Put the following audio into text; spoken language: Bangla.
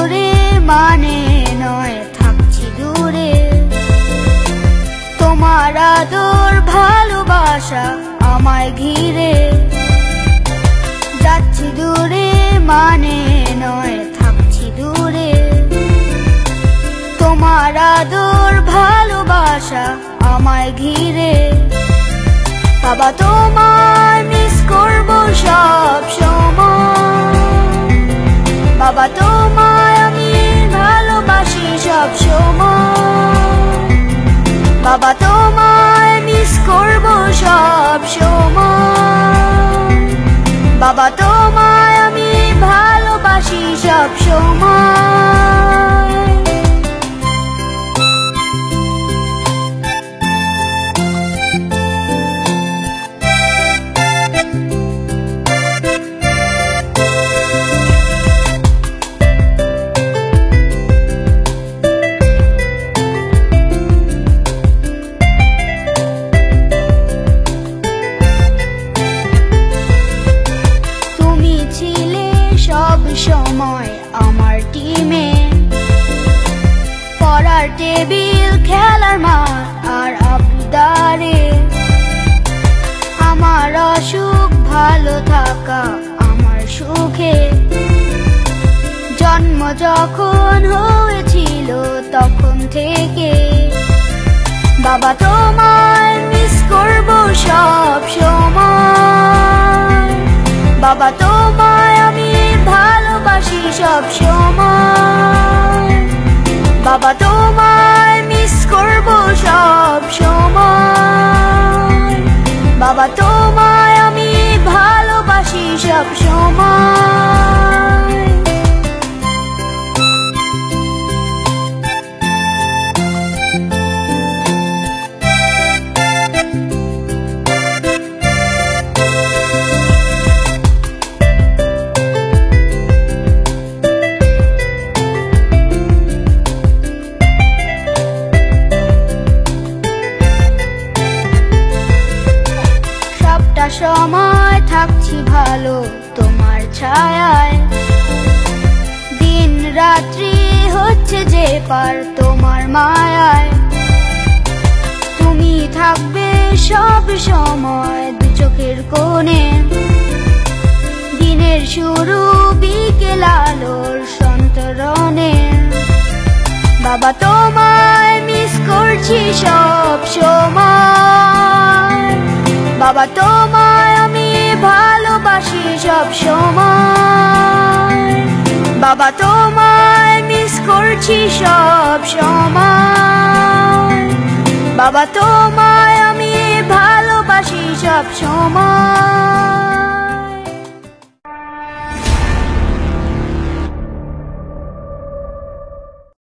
দূরে মানে নয় থাকছি দূরে, তোমার আদর ভালোবাসা আমায় ঘিরে। যাচ্ছি দূরে মানে নয় থাকছি দূরে, তোমার আদর ভালোবাসা আমায় ঘিরে। বাবা তোমায় মিস করবো সব সময়, বাবা তোমায় আমি ভালোবাসি সব সময়, বাবা তোমায় মিস করবো সব সময়, বাবা তোমায় আমি ভালোবাসি সব সময়। সময় আমার টিমে, পড়ার টেবিল খেলার মাঠ আর আবদারে, আমার অসুখ ভালো থাকা আমার সুখে। জন্ম যখন হয়েছিল তখন থেকে বাবা তোমায় মিস করবো সব সময়, বাবা তোমায় আমি ভালোবাসি সব সময়, বাবা তোমায় মিস করবো সব সময়, বাবা তোমায় আমি ভালোবাসি সব সময়। সময় থাকছি ভালো তোমার ছায়ায়, দিন রাত্রি হচ্ছে যে পার তোমার মায়ায়। তুমি থাকবে সব সময় দু চোখের কোণে, দিনের শুরু বিকেল আলোর সন্তরণে। বাবা তোমায় মিস করছি সব সময়, বাবা তোমায় আমি ভালোবাসি সব সময়, বাবা তোমায় মিস করছি সব সময়, বাবা তোমায় আমি ভালোবাসি সব সময়।